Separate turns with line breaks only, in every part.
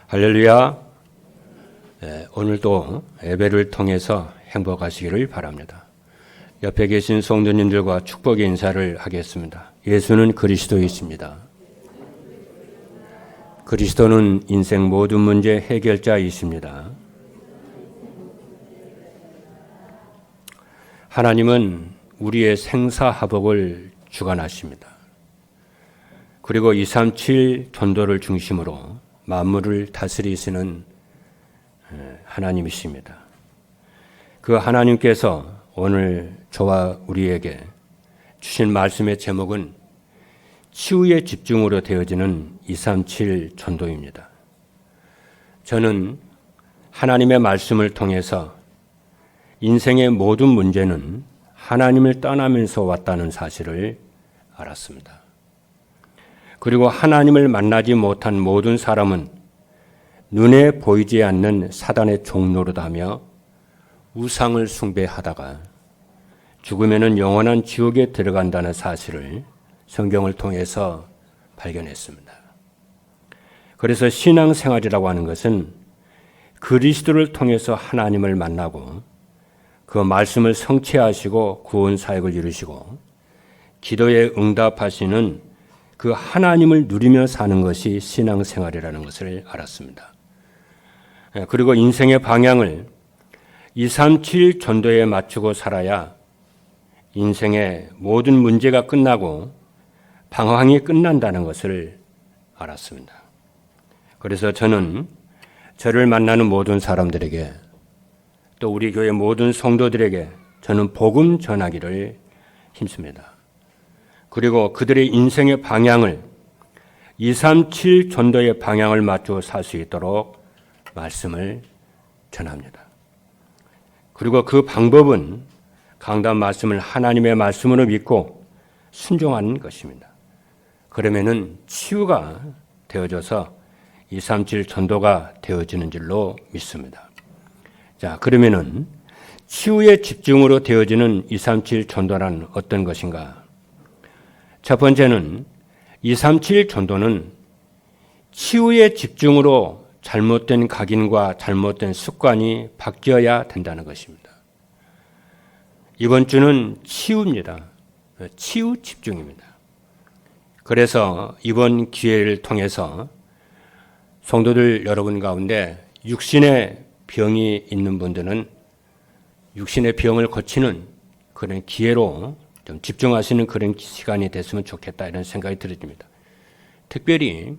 할렐루야. 오늘도 예배를 통해서 행복하시기를 바랍니다. 옆에 계신 성도님들과 축복의 인사를 하겠습니다. 예수는 그리스도이십니다. 그리스도는 인생 모든 문제 해결자이십니다. 하나님은 우리의 생사화복을 주관하십니다. 그리고 237 전도를 중심으로 만물을 다스리시는 하나님이십니다. 그 하나님께서 오늘 저와 우리에게 주신 말씀의 제목은 치유의 집중으로 되어지는 237 전도입니다. 저는 하나님의 말씀을 통해서 인생의 모든 문제는 하나님을 떠나면서 왔다는 사실을 알았습니다. 그리고 하나님을 만나지 못한 모든 사람은 눈에 보이지 않는 사단의 종노릇하며 우상을 숭배하다가 죽으면은 영원한 지옥에 들어간다는 사실을 성경을 통해서 발견했습니다. 그래서 신앙생활이라고 하는 것은 그리스도를 통해서 하나님을 만나고 그 말씀을 성취하시고 구원 사역을 이루시고 기도에 응답하시는 그 하나님을 누리며 사는 것이 신앙생활이라는 것을 알았습니다. 그리고 인생의 방향을 237 전도에 맞추고 살아야 인생의 모든 문제가 끝나고 방황이 끝난다는 것을 알았습니다. 그래서 저는 저를 만나는 모든 사람들에게 또 우리 교회 모든 성도들에게 저는 복음 전하기를 힘씁니다. 그리고 그들의 인생의 방향을 237 전도의 방향을 맞추어 살 수 있도록 말씀을 전합니다. 그리고 그 방법은 강단 말씀을 하나님의 말씀으로 믿고 순종하는 것입니다. 그러면은 치유가 되어져서 237 전도가 되어지는 줄로 믿습니다. 자, 그러면은 치유의 집중으로 되어지는 237 전도란 어떤 것인가? 첫 번째는 237 전도는 치유의 집중으로 잘못된 각인과 잘못된 습관이 바뀌어야 된다는 것입니다. 이번 주는 치유입니다. 치유 집중입니다. 그래서 이번 기회를 통해서 성도들 여러분 가운데 육신의 병이 있는 분들은 육신의 병을 고치는 그런 기회로 좀 집중하시는 그런 시간이 됐으면 좋겠다 이런 생각이 들어집니다. 특별히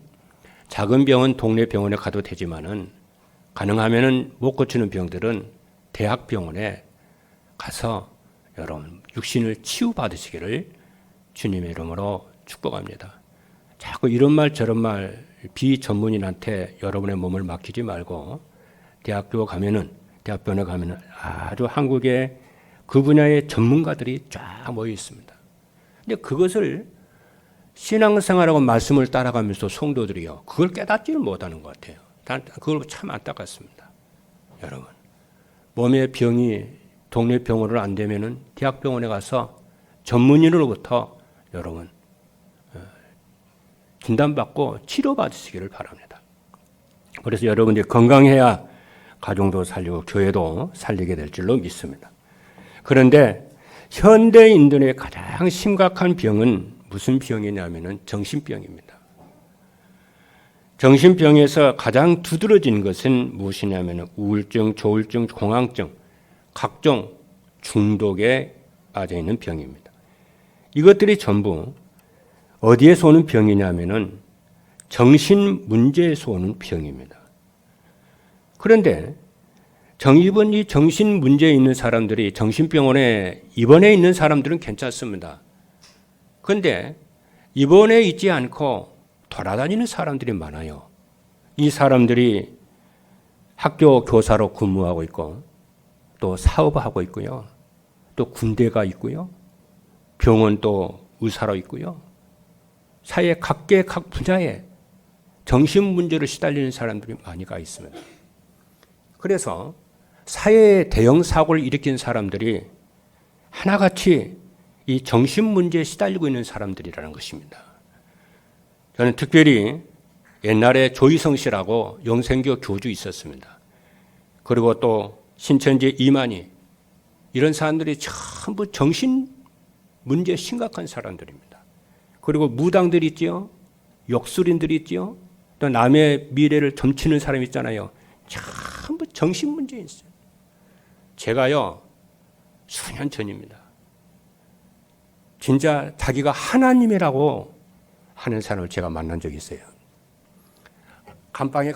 작은 병은 동네 병원에 가도 되지만은 가능하면은 못 고치는 병들은 대학병원에 가서 여러분 육신을 치유받으시기를 주님의 이름으로 축복합니다. 자꾸 이런 말 저런 말 비전문인한테 여러분의 몸을 맡기지 말고 대학병원에 가면은 아주 한국의 그 분야의 전문가들이 쫙 모여 있습니다. 근데 그것을 신앙생활하고 말씀을 따라가면서 성도들이요, 그걸 깨닫지를 못하는 것 같아요. 그걸 참 안타깝습니다. 여러분, 몸의 병이 동네 병원으로 안 되면은 대학병원에 가서 전문의로부터 여러분 진단받고 치료받으시기를 바랍니다. 그래서 여러분들이 건강해야 가정도 살리고 교회도 살리게 될 줄로 믿습니다. 그런데 현대인들의 가장 심각한 병은 무슨 병이냐면은 정신병입니다. 정신병에서 가장 두드러진 것은 무엇이냐면은 우울증, 조울증, 공황증, 각종 중독에 빠져 있는 병입니다. 이것들이 전부 어디에서 오는 병이냐면은 정신 문제에서 오는 병입니다. 그런데 이번 이 정신 문제에 있는 사람들이 정신병원에 입원해 있는 사람들은 괜찮습니다. 그런데 입원해 있지 않고 돌아다니는 사람들이 많아요. 이 사람들이 학교 교사로 근무하고 있고 또 사업하고 있고요. 또 군대가 있고요. 병원 또 의사로 있고요. 사회 각 분야에 정신 문제로 시달리는 사람들이 많이 가 있습니다. 그래서 사회에 대형 사고를 일으킨 사람들이 하나같이 이 정신 문제에 시달리고 있는 사람들이라는 것입니다. 저는 특별히 옛날에 조희성 씨라고 영생교 교주 있었습니다. 그리고 또 신천지 이만희, 이런 사람들이 전부 정신 문제 심각한 사람들입니다. 그리고 무당들 있지요, 역술인들 있지요, 또 남의 미래를 점치는 사람 있잖아요. 전부 정신 문제 있어요. 제가요, 수년 전입니다. 진짜 자기가 하나님이라고 하는 사람을 제가 만난 적이 있어요. 감옥에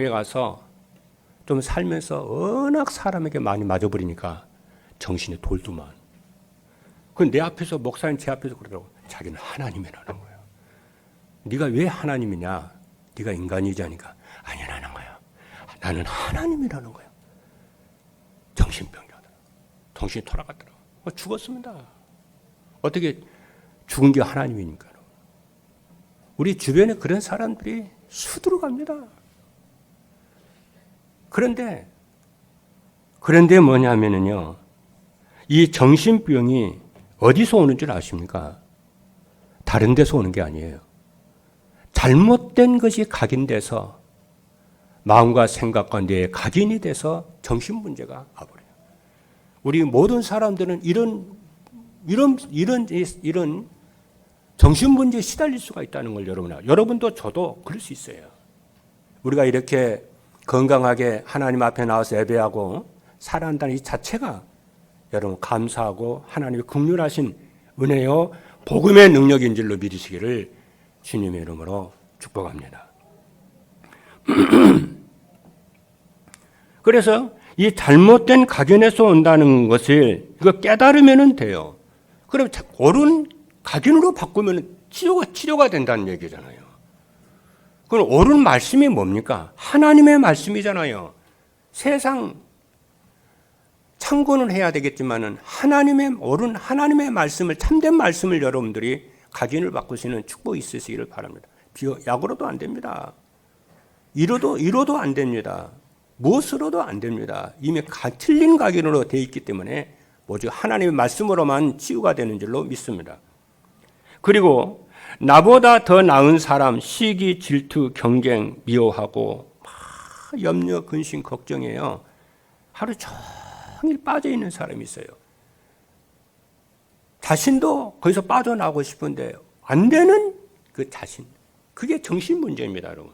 가서 좀 살면서 워낙 사람에게 많이 맞아버리니까 정신이 돌더만. 그 내 앞에서, 목사님 제 앞에서 그러더라고. 자기는 하나님이라는 거예요. 네가 왜 하나님이냐? 네가 인간이지 하니까 아니라는 거야. 나는 하나님이라는 거야. 정신병자더라. 정신이 돌아갔더라. 죽었습니다. 어떻게 죽은 게 하나님이니까. 우리 주변에 그런 사람들이 수두룩합니다. 그런데 뭐냐면요, 이 정신병이 어디서 오는 줄 아십니까? 다른 데서 오는 게 아니에요. 잘못된 것이 각인돼서 마음과 생각과 뇌에 각인이 돼서 정신 문제가 와버려요. 우리 모든 사람들은 이런 정신 문제에 시달릴 수가 있다는 걸 여러분도 저도 그럴 수 있어요. 우리가 이렇게 건강하게 하나님 앞에 나와서 예배하고 살아간다는 이 자체가 여러분 감사하고 하나님의 긍휼하신 은혜요 복음의 능력인 줄로 믿으시기를 주님의 이름으로 축복합니다. 그래서 이 잘못된 각인에서 온다는 것을 이거 깨달으면 돼요. 그럼 옳은 각인으로 바꾸면 치료가 된다는 얘기잖아요. 그럼 옳은 말씀이 뭡니까? 하나님의 말씀이잖아요. 세상 참고는 해야 되겠지만은 옳은 하나님의 말씀을, 참된 말씀을 여러분들이 각인을 바꾸시는 축복이 있으시기를 바랍니다. 약으로도 안 됩니다. 이로도 안 됩니다. 무엇으로도 안 됩니다. 이미 틀린 각인으로 되어 있기 때문에 오직 하나님의 말씀으로만 치유가 되는 줄로 믿습니다. 그리고 나보다 더 나은 사람, 시기, 질투, 경쟁, 미워하고 염려, 근심, 걱정해요. 하루 종일 빠져 있는 사람이 있어요. 자신도 거기서 빠져나오고 싶은데 안 되는 그 자신, 그게 정신 문제입니다, 여러분.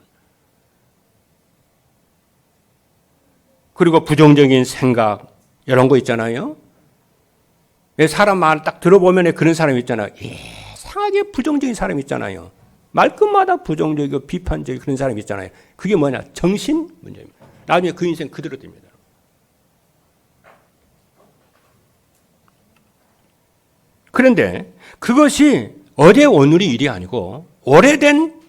그리고 부정적인 생각, 이런 거 있잖아요. 사람 말 딱 들어보면 그런 사람 있잖아요. 이상하게 부정적인 사람 있잖아요. 말끝마다 부정적이고 비판적인 그런 사람 있잖아요. 그게 뭐냐? 정신 문제입니다. 나중에 그 인생 그대로 됩니다. 그런데 그것이 어제 오늘이 일이 아니고 오래된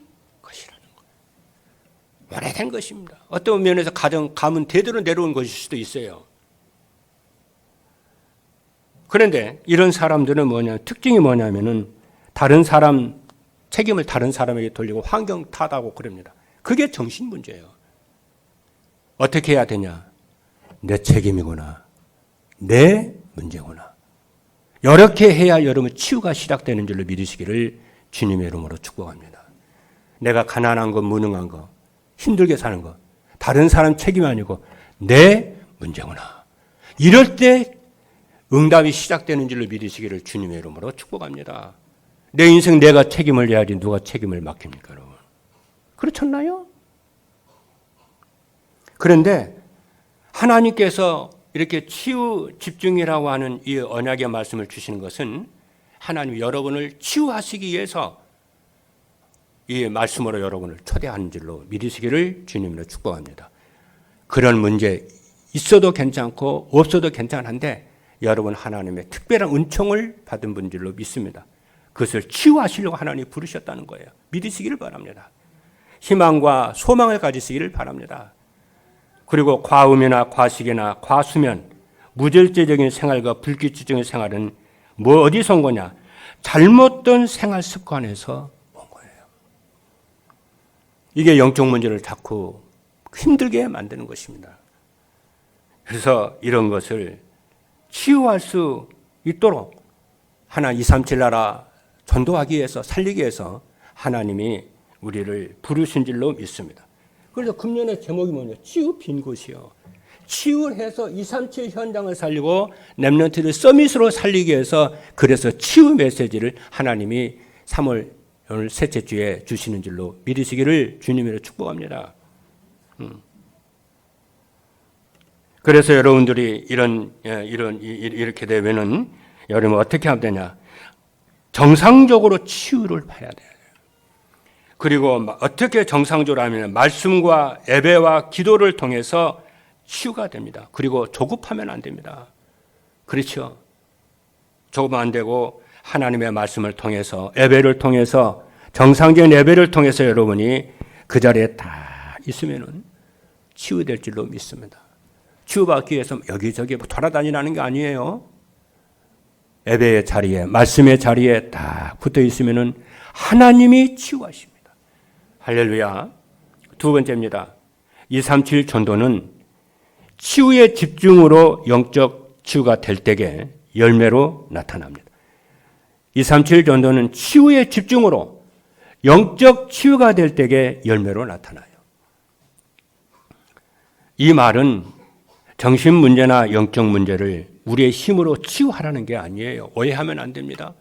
것이라는 거예요. 오래된 것입니다. 어떤 면에서 가문 대대로 내려온 것일 수도 있어요. 그런데 이런 사람들은 특징이 뭐냐면은 다른 사람 책임을 다른 사람에게 돌리고 환경 탓하고 그럽니다. 그게 정신 문제예요. 어떻게 해야 되냐? 내 책임이구나. 내 문제구나. 이렇게 해야 여러분 치유가 시작되는 줄로 믿으시기를 주님의 이름으로 축복합니다. 내가 가난한 거, 무능한 거, 힘들게 사는 거, 다른 사람 책임이 아니고 내 문제구나. 이럴 때 응답이 시작되는 줄로 믿으시기를 주님의 이름으로 축복합니다. 내 인생 내가 책임을 져야지 누가 책임을 맡깁니까, 여러분? 그렇잖아요? 그런데 하나님께서 이렇게 치유 집중이라고 하는 이 언약의 말씀을 주시는 것은 하나님이 여러분을 치유하시기 위해서 이 말씀으로 여러분을 초대하는 줄로 믿으시기를 주님으로 축복합니다. 그런 문제 있어도 괜찮고 없어도 괜찮은데 여러분 하나님의 특별한 은총을 받은 분 줄로 믿습니다. 그것을 치유하시려고 하나님이 부르셨다는 거예요. 믿으시기를 바랍니다. 희망과 소망을 가지시기를 바랍니다. 그리고 과음이나 과식이나 과수면, 무절제적인 생활과 불규칙적인 생활은 어디서 온 거냐? 잘못된 생활 습관에서 온 거예요. 이게 영적 문제를 자꾸 힘들게 만드는 것입니다. 그래서 이런 것을 치유할 수 있도록 하나님 237 나라 전도하기 위해서, 살리기 위해서 하나님이 우리를 부르신 줄로 믿습니다. 그래서 금년의 제목이 뭐냐? 치유 빈 곳이요. 치유를 해서 237 현장을 살리고 렘넌트를 서밋으로 살리기 위해서 그래서 치유 메시지를 하나님이 3월 오늘 셋째 주에 주시는 줄로 믿으시기를 주님으로 축복합니다. 그래서 여러분들이 이렇게 되면은 여러분 어떻게 하면 되냐? 정상적으로 치유를 봐야 돼요. 그리고 어떻게 정상적으로 하면 말씀과 예배와 기도를 통해서 치유가 됩니다. 그리고 조급하면 안 됩니다. 그렇죠? 조급하면 안 되고 하나님의 말씀을 통해서 예배를 통해서 정상적인 예배를 통해서 여러분이 그 자리에 다 있으면은 치유될 줄로 믿습니다. 치유받기 위해서 여기저기 돌아다니라는 게 아니에요. 예배의 자리에 말씀의 자리에 딱 붙어 있으면은 하나님이 치유하십니다. 할렐루야. 두 번째입니다. 237 전도는 치유의 집중으로 영적 치유가 될 때에 열매로 나타납니다. 237 전도는 치유의 집중으로 영적 치유가 될 때에 열매로 나타나요. 이 말은 정신 문제나 영적 문제를 우리의 힘으로 치유하라는 게 아니에요. 오해하면 안 됩니다.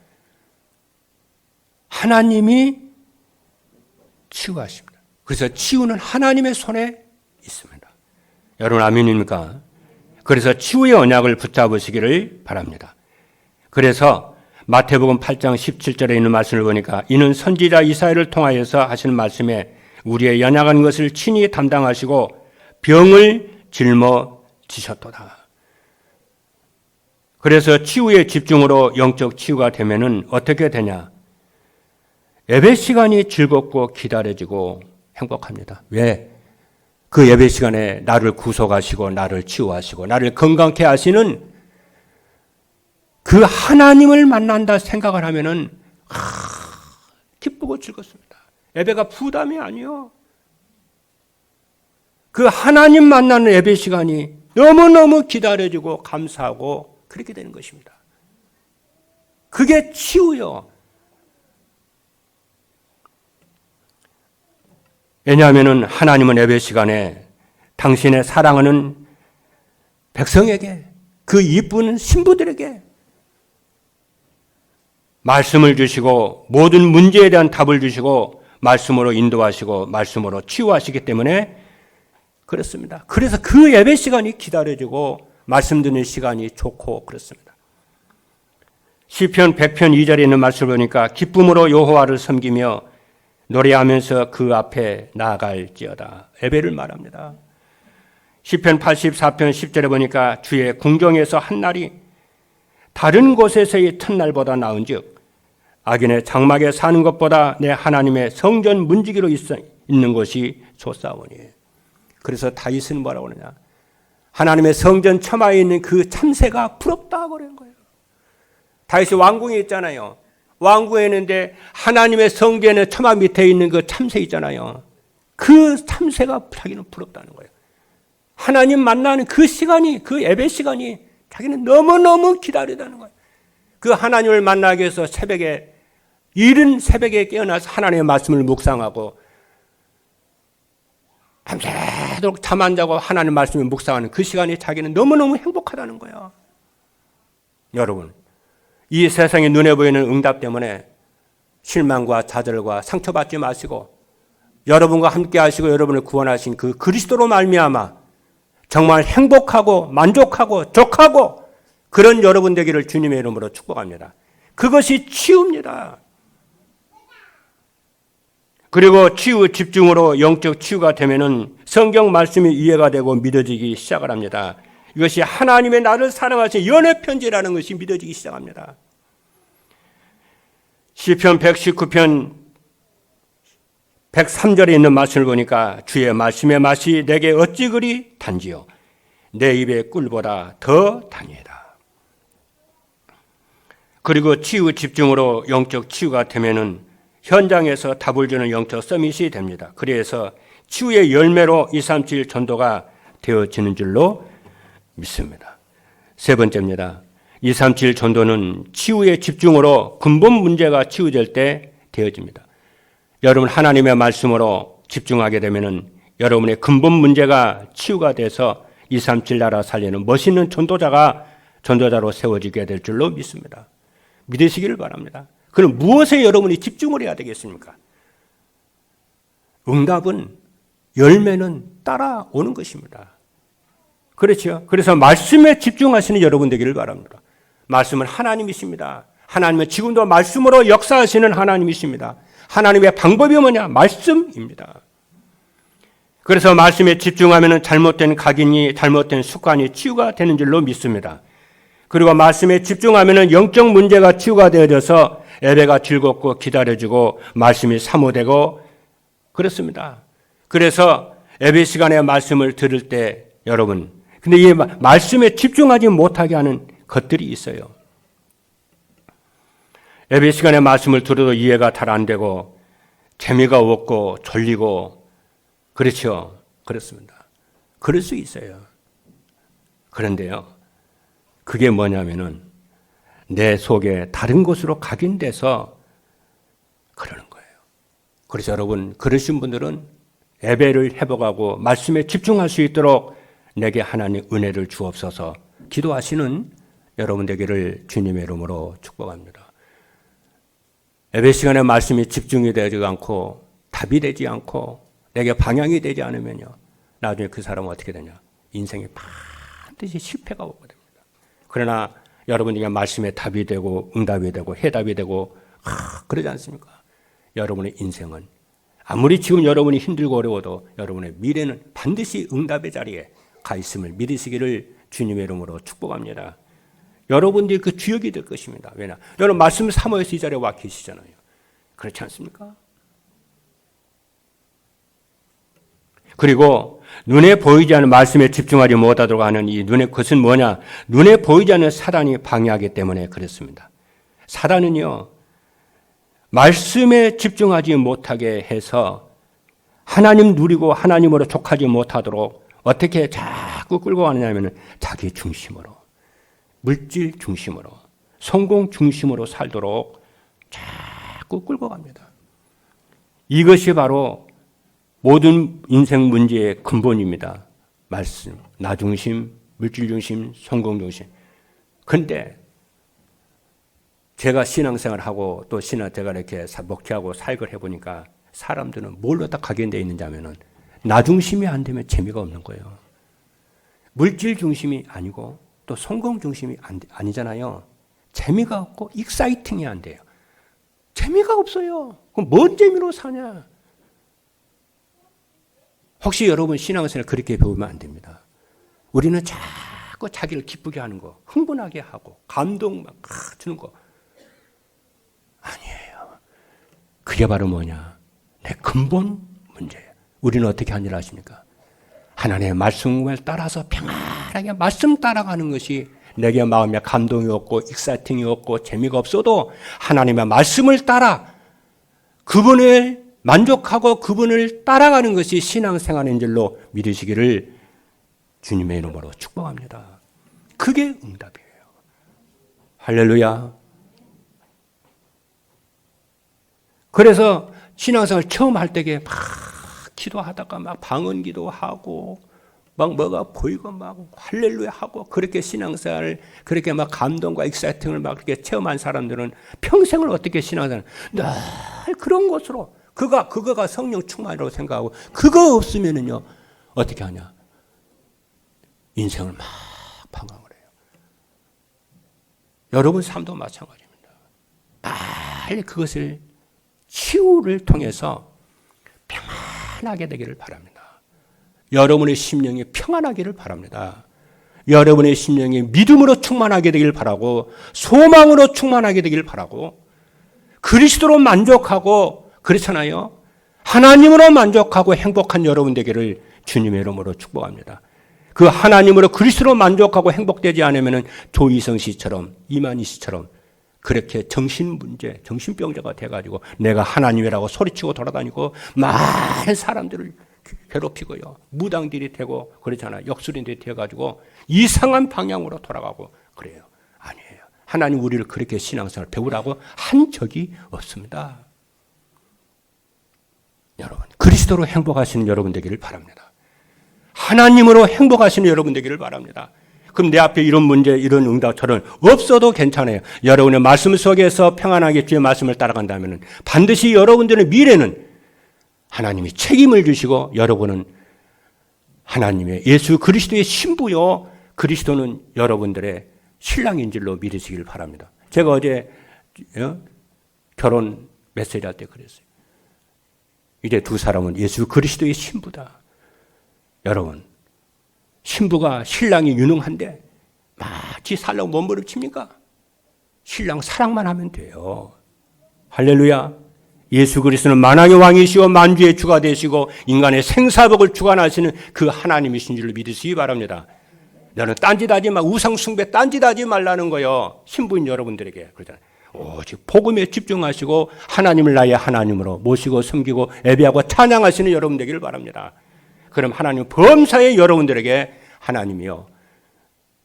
하나님이 치유하십니다. 그래서 치유는 하나님의 손에 있습니다. 여러분 아멘입니까? 그래서 치유의 언약을 붙잡으시기를 바랍니다. 그래서 마태복음 8장 17절에 있는 말씀을 보니까 이는 선지자 이사야를 통하여서 하시는 말씀에 우리의 연약한 것을 친히 담당하시고 병을 짊어지셨도다. 그래서 치유의 집중으로 영적 치유가 되면은 어떻게 되냐? 예배 시간이 즐겁고 기다려지고 행복합니다. 왜? 그 예배 시간에 나를 구속하시고 나를 치유하시고 나를 건강케 하시는 그 하나님을 만난다 생각을 하면은 기쁘고 즐겁습니다. 예배가 부담이 아니요. 그 하나님 만나는 예배 시간이 너무너무 기다려지고 감사하고 그렇게 되는 것입니다. 그게 치유요. 왜냐하면 하나님은 예배 시간에 당신의 사랑하는 백성에게 그 이쁜 신부들에게 말씀을 주시고 모든 문제에 대한 답을 주시고 말씀으로 인도하시고 말씀으로 치유하시기 때문에 그렇습니다. 그래서 그 예배 시간이 기다려지고 말씀 듣는 시간이 좋고 그렇습니다. 시편 100편 2절에 있는 말씀을 보니까 기쁨으로 여호와를 섬기며 노래하면서 그 앞에 나아갈지어다. 예배를 말합니다. 시편 84편 10절에 보니까 주의 궁정에서 한 날이 다른 곳에서의 첫날보다 나은즉 악인의 장막에 사는 것보다 내 하나님의 성전 문지기로 있는 것이 좋사오니. 그래서 다윗은 뭐라고 그러냐? 하나님의 성전 처마에 있는 그 참새가 부럽다고 그러는 거예요. 다윗이 왕궁에 있잖아요. 왕궁에 있는데 하나님의 성전의 처마 밑에 있는 그 참새 있잖아요. 그 참새가 자기는 부럽다는 거예요. 하나님 만나는 그 시간이, 그 예배 시간이 자기는 너무너무 기다리다는 거예요. 그 하나님을 만나기 위해서 새벽에, 이른 새벽에 깨어나서 하나님의 말씀을 묵상하고 밤새도록 잠 안 자고 하나님의 말씀을 묵상하는 그 시간이 자기는 너무너무 행복하다는 거예요. 여러분, 이 세상에 눈에 보이는 응답 때문에 실망과 좌절과 상처받지 마시고 여러분과 함께 하시고 여러분을 구원하신 그 그리스도로 말미암아 정말 행복하고 만족하고 족하고 그런 여러분 되기를 주님의 이름으로 축복합니다. 그것이 치유입니다. 그리고 치유 집중으로 영적 치유가 되면은 성경 말씀이 이해가 되고 믿어지기 시작을 합니다. 이것이 하나님의 나를 사랑하신 연애 편지라는 것이 믿어지기 시작합니다. 시편 119편 103절에 있는 말씀을 보니까 주의 말씀의 맛이 내게 어찌 그리 단지요 내 입의 꿀보다 더 단이다. 그리고 치유 집중으로 영적 치유가 되면은 현장에서 답을 주는 영적 서밋이 됩니다. 그래서 치유의 열매로 237 전도가 되어지는 줄로 믿습니다. 세 번째입니다. 237 전도는 치유의 집중으로 근본 문제가 치유될 때 되어집니다. 여러분 하나님의 말씀으로 집중하게 되면은 여러분의 근본 문제가 치유가 돼서 237 나라 살리는 멋있는 전도자로 세워지게 될 줄로 믿습니다. 믿으시기를 바랍니다. 그럼 무엇에 여러분이 집중을 해야 되겠습니까? 응답은, 열매는 따라오는 것입니다. 그렇죠? 그래서 말씀에 집중하시는 여러분 되기를 바랍니다. 말씀은 하나님이십니다. 하나님은 지금도 말씀으로 역사하시는 하나님이십니다. 하나님의 방법이 뭐냐? 말씀입니다. 그래서 말씀에 집중하면 잘못된 각인이, 잘못된 습관이 치유가 되는 줄로 믿습니다. 그리고 말씀에 집중하면 영적 문제가 치유가 되어져서 예배가 즐겁고 기다려지고 말씀이 사모되고 그렇습니다. 그래서 예배 시간에 말씀을 들을 때 여러분, 근데 이 말씀에 집중하지 못하게 하는 것들이 있어요. 예배 시간에 말씀을 들어도 이해가 잘 안 되고 재미가 없고 졸리고 그렇죠. 그렇습니다. 그럴 수 있어요. 그런데요. 그게 뭐냐면은 내 속에 다른 곳으로 각인돼서 그러는 거예요. 그래서 여러분 그러신 분들은 예배를 회복하고 말씀에 집중할 수 있도록 내게 하나님 은혜를 주옵소서 기도하시는 여러분 되기를 주님의 이름으로 축복합니다. 예배 시간에 말씀이 집중이 되지 않고 답이 되지 않고 내게 방향이 되지 않으면요. 나중에 그 사람은 어떻게 되냐. 인생에 반드시 실패가 오게 됩니다. 그러나 여러분에게 말씀에 답이 되고 응답이 되고 해답이 되고 그러지 않습니까? 여러분의 인생은 아무리 지금 여러분이 힘들고 어려워도 여러분의 미래는 반드시 응답의 자리에 가 있음을 믿으시기를 주님의 이름으로 축복합니다. 여러분들이 그 주역이 될 것입니다. 왜냐? 여러분 말씀을 사모해서 이 자리에 와 계시잖아요. 그렇지 않습니까? 그리고 눈에 보이지 않는 말씀에 집중하지 못하도록 하는 이 눈의 것은 뭐냐? 눈에 보이지 않는 사단이 방해하기 때문에 그렇습니다. 사단은요. 말씀에 집중하지 못하게 해서 하나님 누리고 하나님으로 족하지 못하도록 어떻게 자꾸 끌고 가느냐면 자기 중심으로 물질 중심으로 성공 중심으로 살도록 자꾸 끌고 갑니다. 이것이 바로 모든 인생 문제의 근본입니다. 말씀, 나 중심, 물질 중심, 성공 중심. 그런데 제가 신앙생활을 하고 또 제가 이렇게 목회하고 사역을 해보니까 사람들은 뭘로 다 각인되어 있는지 하면은 나 중심이 안 되면 재미가 없는 거예요. 물질 중심이 아니고 또 성공 중심이 아니잖아요. 재미가 없고 익사이팅이 안 돼요. 재미가 없어요. 그럼 뭔 재미로 사냐? 혹시 여러분 신앙생활 그렇게 배우면 안 됩니다. 우리는 자꾸 자기를 기쁘게 하는 거, 흥분하게 하고 감동 막 주는 거 아니에요. 그게 바로 뭐냐? 내 근본 문제예요. 우리는 어떻게 하는 줄 아십니까? 하나님의 말씀을 따라서 평안하게 말씀 따라가는 것이 내게 마음에 감동이 없고 익사이팅이 없고 재미가 없어도 하나님의 말씀을 따라 그분을 만족하고 그분을 따라가는 것이 신앙생활인 줄로 믿으시기를 주님의 이름으로 축복합니다. 그게 응답이에요. 할렐루야. 그래서 신앙생활 처음 할 때에 막 기도하다가 막 방언기도 하고 막 뭐가 보이고 막 할렐루야 하고 그렇게 신앙생활을 그렇게 막 감동과 익사이팅을 막 그렇게 체험한 사람들은 평생을 어떻게 신앙생활을 늘 그런 것으로 그거가 성령 충만이라고 생각하고 그거 없으면은요 어떻게 하냐 인생을 막 방황을 해요. 여러분 삶도 마찬가지입니다. 빨리 그것을 치유를 통해서 평안하게 되기를 바랍니다. 여러분의 심령이 평안하기를 바랍니다. 여러분의 심령이 믿음으로 충만하게 되기를 바라고 소망으로 충만하게 되기를 바라고 그리스도로 만족하고 그렇잖아요. 하나님으로 만족하고 행복한 여러분 되기를 주님의 이름으로 축복합니다. 그 하나님으로 그리스도로 만족하고 행복되지 않으면 조이성 씨처럼 이만희 씨처럼 그렇게 정신문제, 정신병자가 돼가지고 내가 하나님이라고 소리치고 돌아다니고 많은 사람들을 괴롭히고요. 무당들이 되고 그렇잖아요. 역술인들이 되어가지고 이상한 방향으로 돌아가고 그래요. 아니에요. 하나님 우리를 그렇게 신앙생활 배우라고 한 적이 없습니다. 여러분, 그리스도로 행복하시는 여러분 되기를 바랍니다. 하나님으로 행복하시는 여러분 되기를 바랍니다. 그럼 내 앞에 이런 문제, 이런 응답처럼 없어도 괜찮아요. 여러분의 말씀 속에서 평안하게 주의 말씀을 따라간다면 반드시 여러분들의 미래는 하나님이 책임을 주시고 여러분은 하나님의 예수 그리스도의 신부요, 그리스도는 여러분들의 신랑인 줄로 믿으시길 바랍니다. 제가 어제 결혼 메시지 할 때 그랬어요. 이제 두 사람은 예수 그리스도의 신부다. 여러분, 신부가 신랑이 유능한데 마치 살라고 몸부림칩니까? 신랑 사랑만 하면 돼요. 할렐루야. 예수 그리스도는 만왕의 왕이시고 만주의 주가 되시고 인간의 생사복을 주관하시는 그 하나님이신 줄로 믿으시기 바랍니다. 너는 딴짓하지 마. 우상 숭배 딴짓하지 말라는 거요. 신부인 여러분들에게 그러잖아요. 오직 복음에 집중하시고 하나님을 나의 하나님으로 모시고 섬기고 예배하고 찬양하시는 여러분 되기를 바랍니다. 그럼 하나님 범사에 여러분들에게 하나님이요,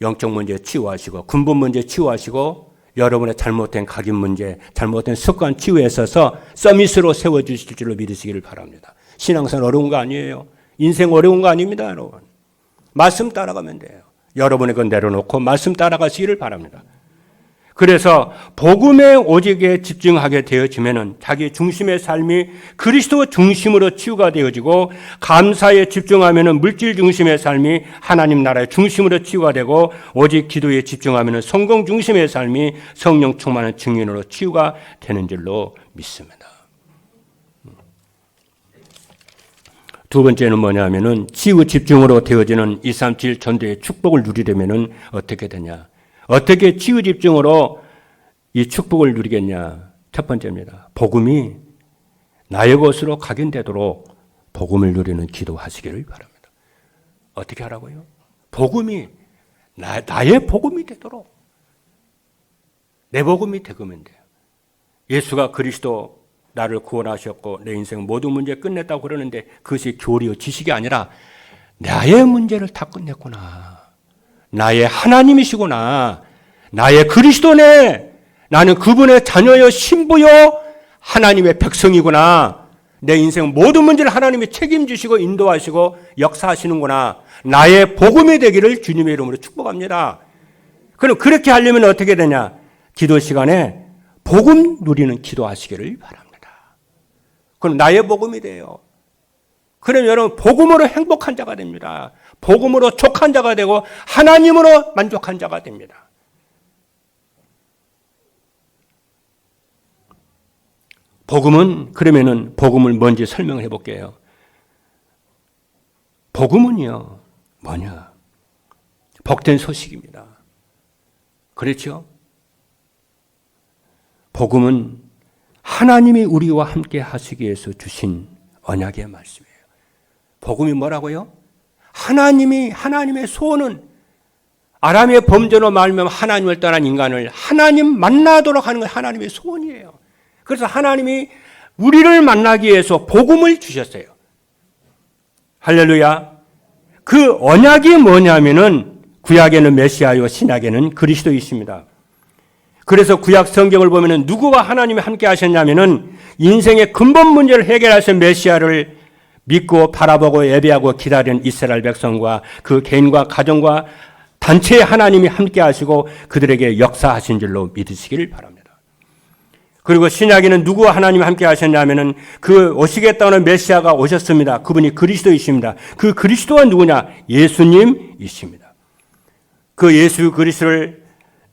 영적 문제 치유하시고 근본 문제 치유하시고 여러분의 잘못된 각인 문제, 잘못된 습관 치유에 있어서 서밋으로 세워주실 줄로 믿으시기를 바랍니다. 신앙생활 어려운 거 아니에요. 인생 어려운 거 아닙니다, 여러분. 말씀 따라가면 돼요. 여러분의 건 내려놓고 말씀 따라가시기를 바랍니다. 그래서 복음의 오직에 집중하게 되어지면은 자기 중심의 삶이 그리스도 중심으로 치유가 되어지고, 감사에 집중하면은 물질 중심의 삶이 하나님 나라의 중심으로 치유가 되고, 오직 기도에 집중하면은 성공 중심의 삶이 성령 충만한 증인으로 치유가 되는 줄로 믿습니다. 두 번째는 뭐냐면은 치유 집중으로 되어지는 237 전도의 축복을 누리려면은 어떻게 되냐? 어떻게 치유 집중으로 이 축복을 누리겠냐? 첫 번째입니다. 복음이 나의 것으로 각인되도록 복음을 누리는 기도하시기를 바랍니다. 어떻게 하라고요? 복음이 나의 복음이 되도록, 내 복음이 되면 돼요. 예수가 그리스도 나를 구원하셨고 내 인생 모든 문제 끝냈다고 그러는데 그것이 교리요 지식이 아니라 나의 문제를 다 끝냈구나. 나의 하나님이시구나. 나의 그리스도네. 나는 그분의 자녀여 신부요 하나님의 백성이구나. 내 인생 모든 문제를 하나님이 책임지시고 인도하시고 역사하시는구나. 나의 복음이 되기를 주님의 이름으로 축복합니다. 그럼 그렇게 하려면 어떻게 되냐? 기도 시간에 복음 누리는 기도하시기를 바랍니다. 그럼 나의 복음이 돼요. 그럼 여러분 복음으로 행복한 자가 됩니다. 복음으로 족한 자가 되고 하나님으로 만족한 자가 됩니다. 복음은, 그러면은 복음을 뭔지 설명을 해볼게요. 복음은요, 뭐냐? 복된 소식입니다. 그렇죠? 복음은 하나님이 우리와 함께 하시기 위해서 주신 언약의 말씀이에요. 복음이 뭐라고요? 하나님의 소원은 아람의 범죄로 말하면 하나님을 떠난 인간을 하나님 만나도록 하는 건 하나님의 소원이에요. 그래서 하나님이 우리를 만나기 위해서 복음을 주셨어요. 할렐루야. 그 언약이 뭐냐면은 구약에는 메시아요, 신약에는 그리스도이십니다. 그래서 구약 성경을 보면은 누구와 하나님이 함께 하셨냐면은 인생의 근본 문제를 해결하신 메시아를 믿고 바라보고 예배하고 기다리는 이스라엘 백성과 그 개인과 가정과 단체에 하나님이 함께 하시고 그들에게 역사하신 줄로 믿으시기를 바랍니다. 그리고 신약에는 누구와 하나님이 함께 하셨냐면은 그 오시겠다는 메시아가 오셨습니다. 그분이 그리스도이십니다. 그 그리스도가 누구냐? 예수님이십니다. 그 예수 그리스도를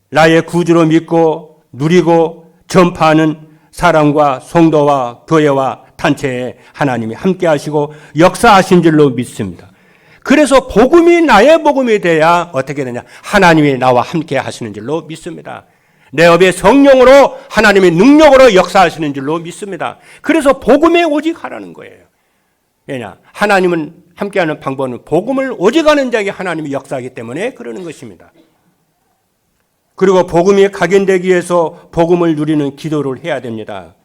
나의 구주로 믿고 누리고 전파하는 사람과 성도와 교회와 단체에 하나님이 함께 하시고 역사하신 줄로 믿습니다. 그래서 복음이 나의 복음이 돼야 어떻게 되냐? 하나님이 나와 함께 하시는 줄로 믿습니다. 내 업의 성령으로 하나님의 능력으로 역사하시는 줄로 믿습니다. 그래서 복음에 오직 하라는 거예요. 왜냐? 하나님은 함께하는 방법은 복음을 오직 하는 자에게 하나님이 역사하기 때문에 그러는 것입니다. 그리고 복음이 각인되기 위해서 복음을 누리는 기도를 해야 됩니다.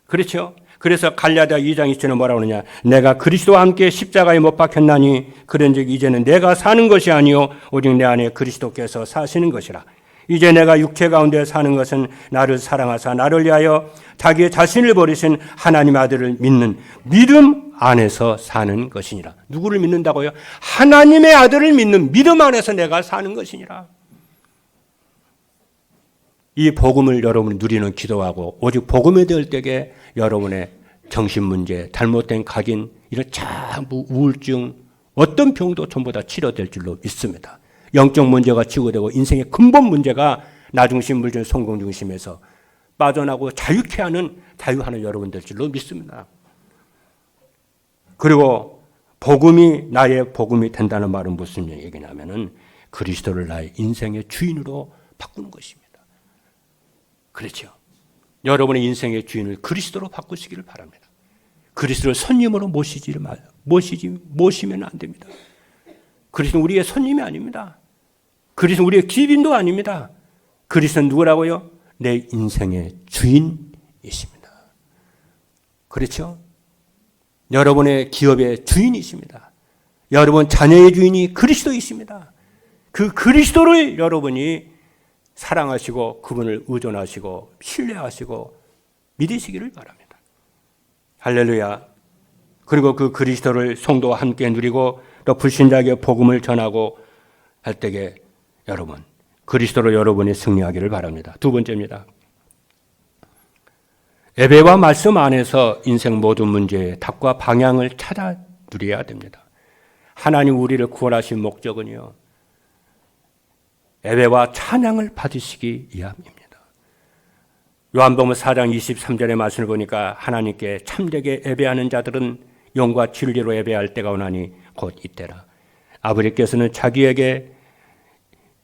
그렇죠? 그래서 갈라디아 2장 2절에 뭐라고 하느냐? 내가 그리스도와 함께 십자가에 못 박혔나니 그런즉 이제는 내가 사는 것이 아니요 오직 내 안에 그리스도께서 사시는 것이라. 이제 내가 육체 가운데 사는 것은 나를 사랑하사 나를 위하여 자기의 자신을 버리신 하나님의 아들을 믿는 믿음 안에서 사는 것이니라. 누구를 믿는다고요? 하나님의 아들을 믿는 믿음 안에서 내가 사는 것이니라. 이 복음을 여러분이 누리는 기도하고 오직 복음에 대할 때에 여러분의 정신 문제, 잘못된 각인, 이런 전부 우울증, 어떤 병도 전부 다 치료될 줄로 믿습니다. 영적 문제가 치유되고 인생의 근본 문제가 나중심, 물중, 성공 중심에서 빠져나고 자유케 하는 자유하는 여러분 될 줄로 믿습니다. 그리고 복음이 나의 복음이 된다는 말은 무슨 얘기냐면은 그리스도를 나의 인생의 주인으로 바꾸는 것입니다. 그렇죠. 여러분의 인생의 주인을 그리스도로 바꾸시기를 바랍니다. 그리스도를 손님으로 모시면 안 됩니다. 그리스도는 우리의 손님이 아닙니다. 그리스도는 우리의 기빈도 아닙니다. 그리스도는 누구라고요? 내 인생의 주인이십니다. 그렇죠? 여러분의 기업의 주인이십니다. 여러분 자녀의 주인이 그리스도이십니다. 그 그리스도를 여러분이 사랑하시고 그분을 의존하시고 신뢰하시고 믿으시기를 바랍니다. 할렐루야. 그리고 그 그리스도를 성도와 함께 누리고 또 불신자에게 복음을 전하고 할 때에 여러분 그리스도로 여러분이 승리하기를 바랍니다. 두 번째입니다. 예배와 말씀 안에서 인생 모든 문제의 답과 방향을 찾아 누려야 됩니다. 하나님 우리를 구원하신 목적은요, 예배와 찬양을 받으시기 위함입니다. 요한복음 4장 23절의 말씀을 보니까 하나님께 참되게 예배하는 자들은 영과 진리로 예배할 때가 오나니 곧 이때라. 아버지께서는 자기에게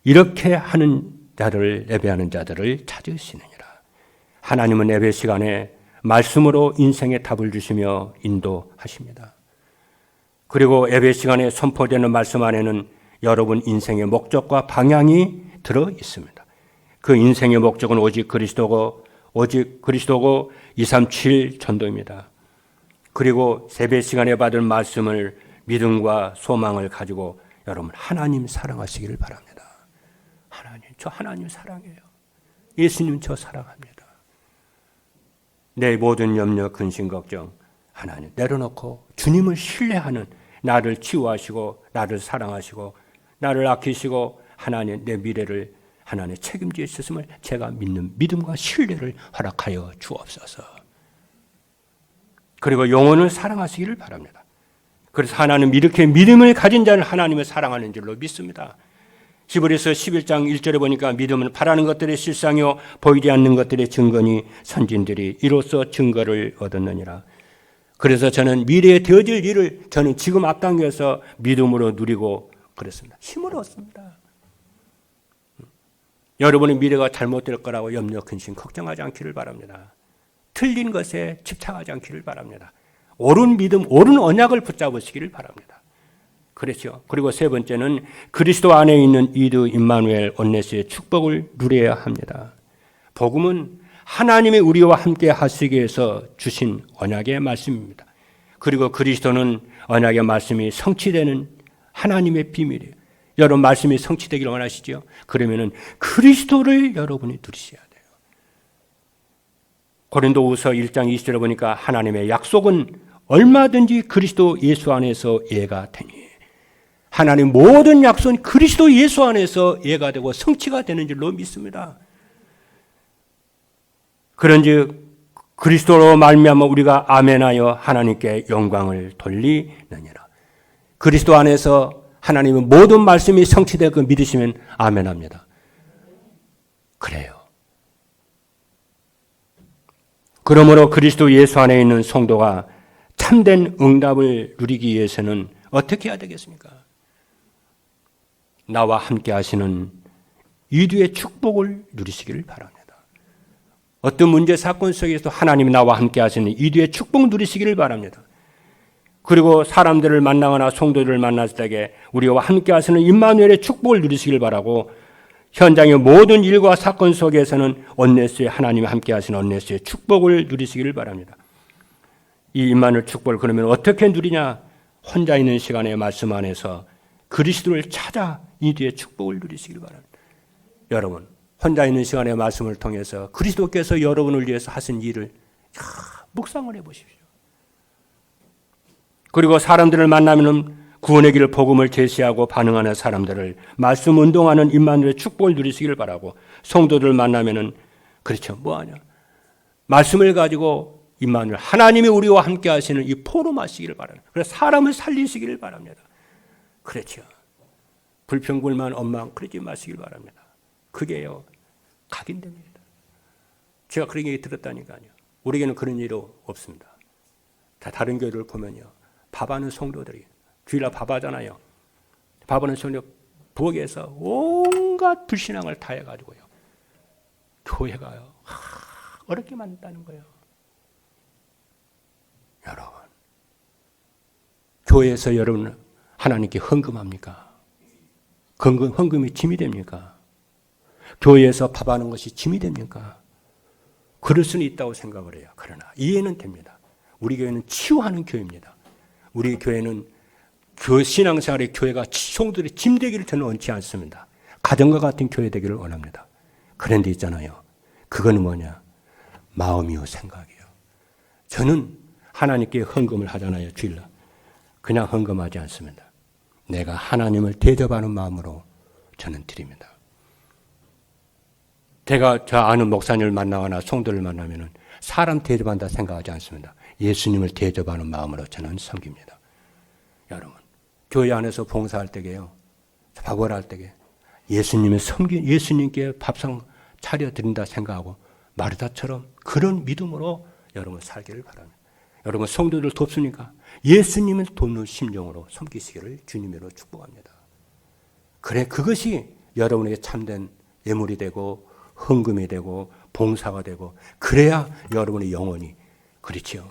이렇게 하는 자를 예배하는 자들을 찾으시느니라. 하나님은 예배 시간에 말씀으로 인생의 답을 주시며 인도하십니다. 그리고 예배 시간에 선포되는 말씀 안에는 여러분 인생의 목적과 방향이 들어 있습니다. 그 인생의 목적은 오직 그리스도고 237 전도입니다. 그리고 예배 시간에 받은 말씀을 믿음과 소망을 가지고 여러분 하나님 사랑하시기를 바랍니다. 하나님, 저 하나님 사랑해요. 예수님 저 사랑합니다. 내 모든 염려, 근심, 걱정 하나님 내려놓고 주님을 신뢰하는, 나를 치유하시고 나를 사랑하시고 나를 아끼시고 하나님 내 미래를 하나님 책임져 주셨음을 제가 믿는 믿음과 신뢰를 허락하여 주옵소서. 그리고 영혼을 사랑하시기를 바랍니다. 그래서 하나님 이렇게 믿음을 가진 자를 하나님을 사랑하는 줄로 믿습니다. 히브리서 11장 1절에 보니까 믿음은 바라는 것들의 실상이요 보이지 않는 것들의 증거니 선진들이 이로써 증거를 얻었느니라. 그래서 저는 미래에 되어질 일을 저는 지금 앞당겨서 믿음으로 누리고 그랬습니다. 힘을 얻습니다. 여러분의 미래가 잘못될 거라고 염려, 근심, 걱정하지 않기를 바랍니다. 틀린 것에 집착하지 않기를 바랍니다. 옳은 믿음, 옳은 언약을 붙잡으시기를 바랍니다. 그렇죠. 그리고 세 번째는 그리스도 안에 있는 이드 임마누엘 온네스의 축복을 누려야 합니다. 복음은 하나님이 우리와 함께 하시기 위해서 주신 언약의 말씀입니다. 그리고 그리스도는 언약의 말씀이 성취되는 하나님의 비밀이에요. 여러분 말씀이 성취되기를 원하시죠? 그러면은 그리스도를 여러분이 누리셔야 돼요. 고린도후서 1장 20절에 보니까 하나님의 약속은 얼마든지 그리스도 예수 안에서 예가 되니, 하나님 모든 약속은 그리스도 예수 안에서 예가 되고 성취가 되는 줄로 믿습니다. 그런즉 그리스도로 말미암아 우리가 아멘하여 하나님께 영광을 돌리느니라. 그리스도 안에서 하나님의 모든 말씀이 성취되고 믿으시면 아멘합니다. 그래요. 그러므로 그리스도 예수 안에 있는 성도가 참된 응답을 누리기 위해서는 어떻게 해야 되겠습니까? 나와 함께 하시는 이두의 축복을 누리시기를 바랍니다. 어떤 문제 사건 속에서도 하나님이 나와 함께 하시는 이두의 축복 누리시기를 바랍니다. 그리고 사람들을 만나거나 성도들을 만났을 때 우리와 함께 하시는 임마누엘의 축복을 누리시길 바라고, 현장의 모든 일과 사건 속에서는 온네스의 하나님이 함께 하시는 온네스의 축복을 누리시기를 바랍니다. 이 임마누엘 축복을 그러면 어떻게 누리냐? 혼자 있는 시간의 말씀 안에서 그리스도를 찾아 이 뒤에 축복을 누리시길 바랍니다. 여러분, 혼자 있는 시간에 말씀을 통해서 그리스도께서 여러분을 위해서 하신 일을 묵상을 해보십시오. 그리고 사람들을 만나면 구원의 길 복음을 제시하고 반응하는 사람들을 말씀 운동하는 임마누엘의 축복을 누리시길 바라고, 성도들 만나면은 그렇죠, 뭐하냐, 말씀을 가지고 임마누엘 하나님이 우리와 함께 하시는 이 포럼하시기를 바랍니다. 그래서 사람을 살리시기를 바랍니다. 그렇죠. 불평불만 원망 그러지 마시길 바랍니다. 그게요 각인됩니다. 제가 그런 얘기 들었다니까요. 우리에게는 그런 일이 없습니다. 다 다른 교회를 보면요, 밥하는 성도들이 주일날 밥하잖아요. 밥하는 성도 부엌에서 온갖 불신앙을 다 해가지고요, 교회가요 어렵게 만든다는 거예요. 여러분, 교회에서 여러분 하나님께 헌금합니까? 헌금이 짐이 됩니까? 교회에서 밥하는 것이 짐이 됩니까? 그럴 수는 있다고 생각을 해요. 그러나 이해는 됩니다. 우리 교회는 치유하는 교회입니다. 우리 교회는 신앙생활의 교회가 성도들의 짐 되기를 저는 원치 않습니다. 가정과 같은 교회 되기를 원합니다. 그런데 있잖아요, 그거는 뭐냐, 마음이요 생각이요. 저는 하나님께 헌금을 하잖아요. 주일날 그냥 헌금하지 않습니다. 내가 하나님을 대접하는 마음으로 저는 드립니다. 제가 저 아는 목사님을 만나거나 성도를 만나면 사람 대접한다 생각하지 않습니다. 예수님을 대접하는 마음으로 저는 섬깁니다. 여러분, 교회 안에서 봉사할 때게요, 밥을 할 때게 예수님께 밥상 차려드린다 생각하고 마르다처럼 그런 믿음으로 여러분 살기를 바랍니다. 여러분, 성도들 돕습니까? 예수님을 돕는 심정으로 섬기시기를 주님으로 축복합니다. 그래, 그것이 여러분에게 참된 예물이 되고 헌금이 되고 봉사가 되고, 그래야 여러분의 영혼이, 그렇죠,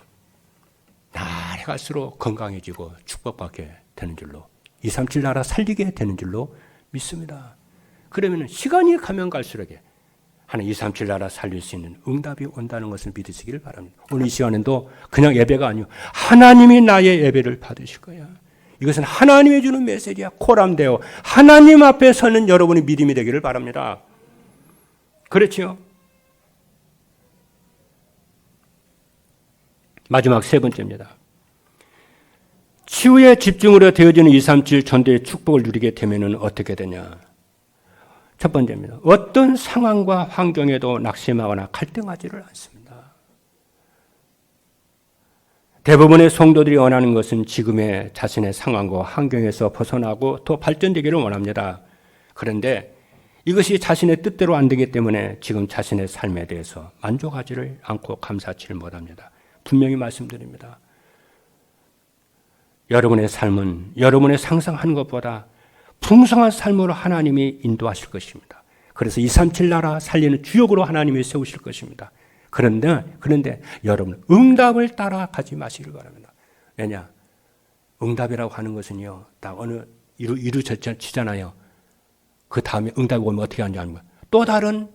날이 갈수록 건강해지고 축복받게 되는 줄로, 237 나라 살리게 되는 줄로 믿습니다. 그러면 시간이 가면 갈수록 하나님 237 나라 살릴 수 있는 응답이 온다는 것을 믿으시기를 바랍니다. 오늘 이 시간에도 그냥 예배가 아니요, 하나님이 나의 예배를 받으실 거야. 이것은 하나님이 주는 메시지야. 코람데오, 하나님 앞에 서는 여러분의 믿음이 되기를 바랍니다. 그렇지요? 마지막 세 번째입니다. 치유에 집중으로 되어지는 237 전도의 축복을 누리게 되면 어떻게 되냐? 첫 번째입니다. 어떤 상황과 환경에도 낙심하거나 갈등하지를 않습니다. 대부분의 성도들이 원하는 것은 지금의 자신의 상황과 환경에서 벗어나고 더 발전되기를 원합니다. 그런데 이것이 자신의 뜻대로 안 되기 때문에 지금 자신의 삶에 대해서 만족하지를 않고 감사치를 못합니다. 분명히 말씀드립니다. 여러분의 삶은 여러분의 상상한 것보다 풍성한 삶으로 하나님이 인도하실 것입니다. 그래서 237 나라 살리는 주역으로 하나님이 세우실 것입니다. 그런데 여러분, 응답을 따라가지 마시길 바랍니다. 왜냐? 응답이라고 하는 것은요, 딱 어느 이루어지잖아요. 그 다음에 응답이 오면 어떻게 하는지 아는 거예요. 또 다른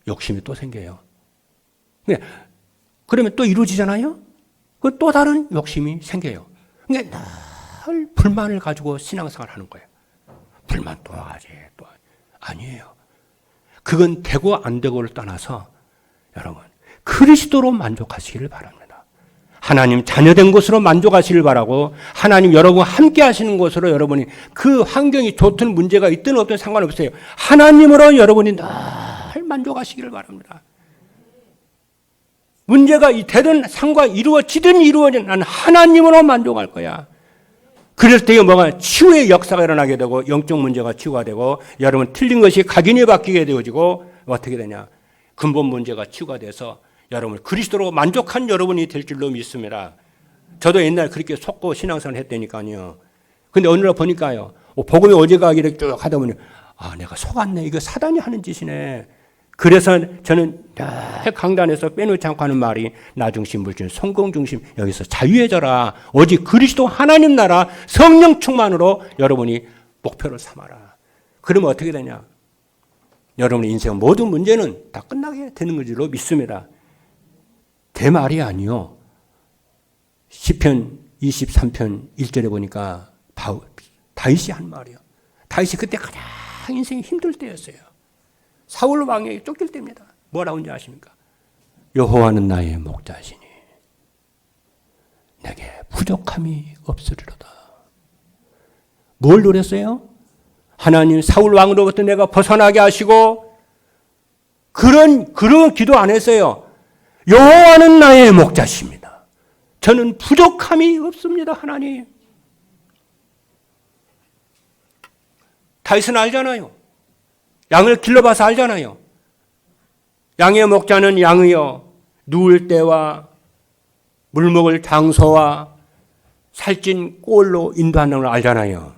욕심이 또 생겨요. 그러면 또 이루어지잖아요. 그 또 다른 욕심이 생겨요. 그러니까 늘 불만을 가지고 신앙생활을 하는 거예요. 불만 또 하지, 또 하지. 아니에요. 그건 되고 안 되고를 떠나서 여러분, 그리스도로 만족하시기를 바랍니다. 하나님 자녀된 것으로 만족하시길 바라고, 하나님 여러분 함께 하시는 것으로, 여러분이 그 환경이 좋든 문제가 있든 없든 상관없어요. 하나님으로 여러분이 늘 만족하시기를 바랍니다. 문제가 되든 상관 이루어지든 나는 하나님으로 만족할 거야. 그럴 때 뭐가 치유의 역사가 일어나게 되고, 영적 문제가 치유가 되고, 여러분 틀린 것이 각인이 바뀌게 되어지고, 어떻게 되냐? 근본 문제가 치유가 돼서 여러분 그리스도로 만족한 여러분이 될 줄로 믿습니다. 저도 옛날 그렇게 속고 신앙생활 했다니까요. 근데 어느 날 보니까요, 복음의 어제가기를 쭉 하다 보니, 내가 속았네. 이거 사단이 하는 짓이네. 그래서 저는 강단에서 빼놓지 않고 하는 말이, 나 중심, 물중, 성공 중심, 여기서 자유해져라. 오직 그리스도 하나님 나라 성령 충만으로 여러분이 목표를 삼아라. 그러면 어떻게 되냐? 여러분의 인생 모든 문제는 다 끝나게 되는 것으로 믿습니다. 제 말이 아니요. 시편 23편 1절에 보니까 다윗이 한 말이요. 다윗이 그때 가장 인생이 힘들 때였어요. 사울 왕에게 쫓길 때입니다. 뭐라고 하는지 아십니까? 여호와는 나의 목자시니 내게 부족함이 없으리로다. 뭘 노렸어요? 하나님 사울 왕으로부터 내가 벗어나게 하시고 그런 기도 안 했어요. 여호와는 나의 목자십니다. 저는 부족함이 없습니다. 하나님. 다윗은 알잖아요. 양을 길러봐서 알잖아요. 양의 목자는 양이요 누울 때와 물 먹을 장소와 살찐 꼴로 인도한다는 걸 알잖아요.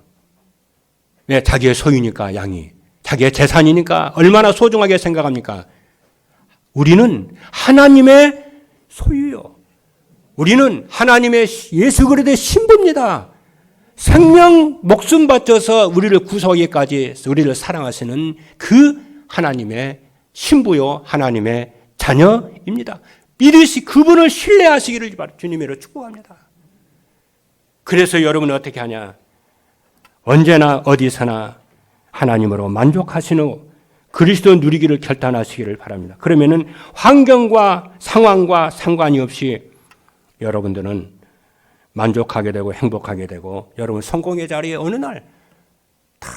네, 자기의 소유니까 양이. 자기의 재산이니까 얼마나 소중하게 생각합니까? 우리는 하나님의 소유요. 우리는 하나님의 예수 그리스도의 신부입니다. 생명 목숨 바쳐서 우리를 구속하기까지 우리를 사랑하시는 그 하나님의 신부요 하나님의 자녀입니다. 믿으시 그분을 신뢰하시기를 주님으로 축복합니다. 그래서 여러분은 어떻게 하냐? 언제나 어디서나 하나님으로 만족하시는 그리스도 누리기를 결단하시기를 바랍니다. 그러면은 환경과 상황과 상관이 없이 여러분들은 만족하게 되고 행복하게 되고 여러분 성공의 자리에 어느 날 다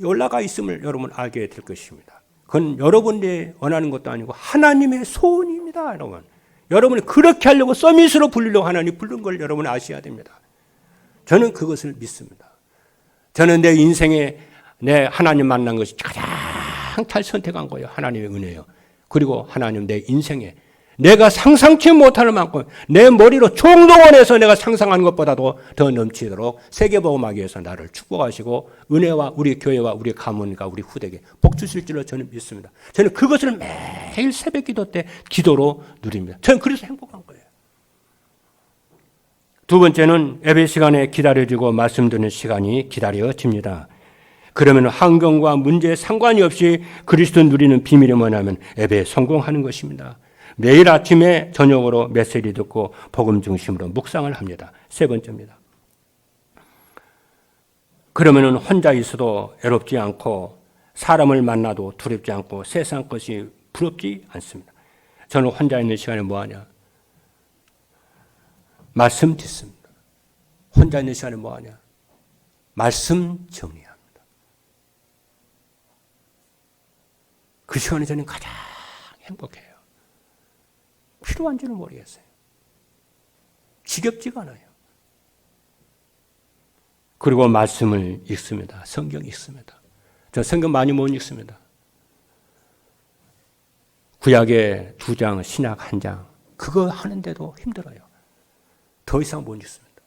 올라가 있음을 여러분 알게 될 것입니다. 그건 여러분이 원하는 것도 아니고 하나님의 소원입니다. 여러분. 여러분이 그렇게 하려고 서밋으로 부르려고 하나님 부른 걸 여러분 아셔야 됩니다. 저는 그것을 믿습니다. 저는 내 인생에 내 하나님 만난 것이 가장 잘 선택한 거예요. 하나님의 은혜예요. 그리고 하나님 내 인생에 내가 상상치 못하는 만큼 내 머리로 총동원해서 내가 상상하는 것보다도 더 넘치도록 세계복음하기 위해서 나를 축복하시고 은혜와 우리 교회와 우리 가문과 우리 후대에게 복 주실 줄로 저는 믿습니다. 저는 그것을 매일 새벽 기도 때 기도로 누립니다. 저는 그래서 행복한 거예요. 두 번째는 예배 시간에 기다려지고 말씀 듣는 시간이 기다려집니다. 그러면 환경과 문제에 상관이 없이 그리스도 누리는 비밀이 뭐냐면 예배에 성공하는 것입니다. 매일 아침에 저녁으로 메시지 듣고 복음 중심으로 묵상을 합니다. 세 번째입니다. 그러면 혼자 있어도 외롭지 않고 사람을 만나도 두렵지 않고 세상 것이 부럽지 않습니다. 저는 혼자 있는 시간에 뭐하냐? 말씀 듣습니다. 혼자 있는 시간에 뭐하냐? 말씀 정리합니다. 그 시간에 저는 가장 행복해요. 필요한지는 모르겠어요. 지겹지가 않아요. 그리고 말씀을 읽습니다. 성경 읽습니다. 저 성경 많이 못 읽습니다. 구약에 2장, 신약 1장 그거 하는데도 힘들어요. 더 이상 못 읽습니다.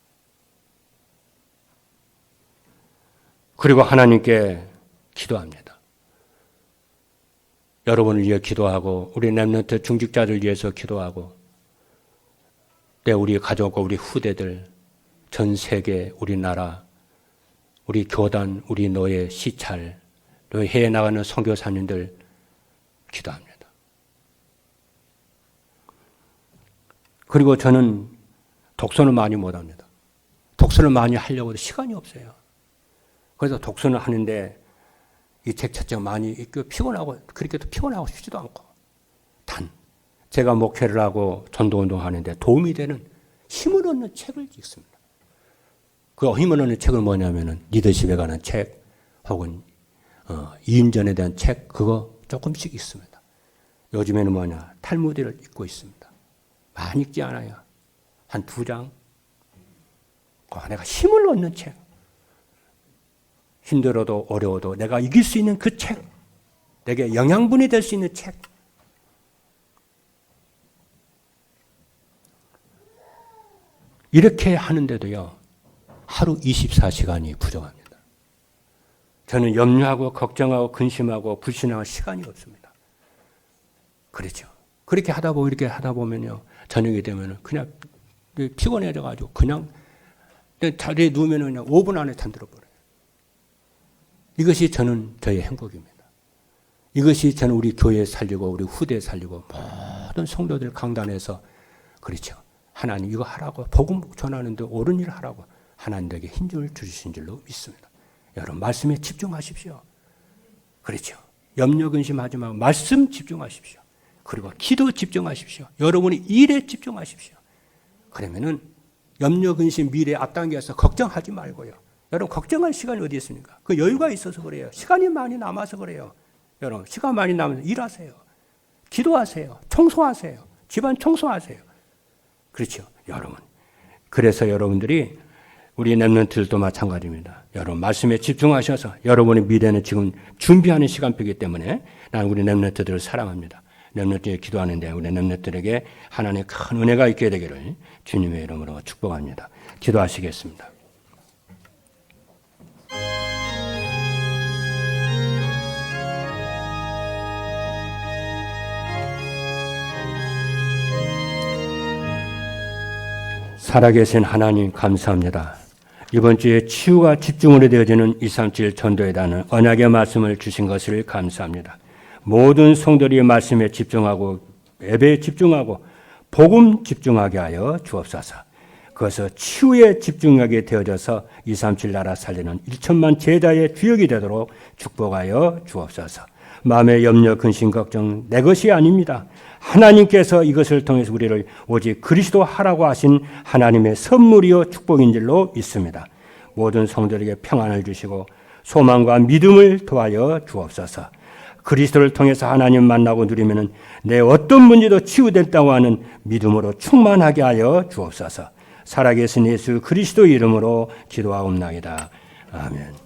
그리고 하나님께 기도합니다. 여러분을 위해 기도하고 우리 렘넌트 중직자들 위해서 기도하고 때 우리 가족과 우리 후대들 전 세계 우리나라 우리 교단 우리 노예 시찰 또 해외 나가는 선교사님들 기도합니다. 그리고 저는 독서는 많이 못합니다. 독서를 많이 하려고 해도 시간이 없어요. 그래서 독서는 하는데 이 책 자체가 많이 읽고 피곤하고 그렇게도 피곤하고 싶지도 않고 단 제가 목회를 하고 전도운동 하는데 도움이 되는 힘을 얻는 책을 읽습니다. 그 힘을 얻는 책은 뭐냐면은 리더십에 관한 책 혹은 이인전에 대한 책 그거 조금씩 읽습니다. 요즘에는 뭐냐 탈무드를 읽고 있습니다. 많이 읽지 않아요. 한 2장. 내가 힘을 얻는 책. 힘들어도 어려워도 내가 이길 수 있는 그 책, 내게 영양분이 될 수 있는 책. 이렇게 하는데도요, 하루 24시간이 부족합니다. 저는 염려하고 걱정하고 근심하고 불신하고 시간이 없습니다. 그렇죠. 그렇게 하다 보면 이렇게 하다 보면요, 저녁이 되면 그냥 피곤해져가지고 그냥 자리에 누우면 그냥 5분 안에 잠들어버려요. 이것이 저는 저의 행복입니다. 이것이 저는 우리 교회 살리고 우리 후대 살리고 모든 성도들 강단에서 그렇죠. 하나님 이거 하라고 복음 전하는데 옳은 일 하라고 하나님에게 힘을 주신 줄로 믿습니다. 여러분 말씀에 집중하십시오. 그렇죠. 염려 근심하지 말고 말씀 집중하십시오. 그리고 기도 집중하십시오. 여러분이 일에 집중하십시오. 그러면은 염려 근심 미래 앞당겨서 걱정하지 말고요. 여러분 걱정할 시간이 어디 있습니까? 그 여유가 있어서 그래요. 시간이 많이 남아서 그래요. 여러분 시간 많이 남아서 일하세요. 기도하세요. 청소하세요. 집안 청소하세요. 그렇죠, 여러분. 그래서 여러분들이 우리 렘넌트들도 마찬가지입니다. 여러분 말씀에 집중하셔서 여러분의 미래는 지금 준비하는 시간표이기 때문에 나는 우리 렘넌트들을 사랑합니다. 렘넌트에 기도하는데 우리 렘넌트들에게 하나님의 큰 은혜가 있게 되기를 주님의 이름으로 축복합니다. 기도하시겠습니다. 살아계신 하나님 감사합니다. 이번 주에 치유가 집중으로 되어지는 237 전도에 대한 언약의 말씀을 주신 것을 감사합니다. 모든 성도들이 말씀에 집중하고 예배에 집중하고 복음 집중하게 하여 주옵소서. 그것을 치유에 집중하게 되어져서 237 나라 살리는 1천만 제자의 주역이 되도록 축복하여 주옵소서. 마음의 염려, 근심, 걱정 내 것이 아닙니다. 하나님께서 이것을 통해서 우리를 오직 그리스도 하라고 하신 하나님의 선물이요 축복인 줄로 믿습니다. 모든 성도들에게 평안을 주시고 소망과 믿음을 도하여 주옵소서. 그리스도를 통해서 하나님 만나고 누리면은 내 어떤 문제도 치유됐다고 하는 믿음으로 충만하게 하여 주옵소서. 살아계신 예수 그리스도 이름으로 기도하옵나이다. 아멘.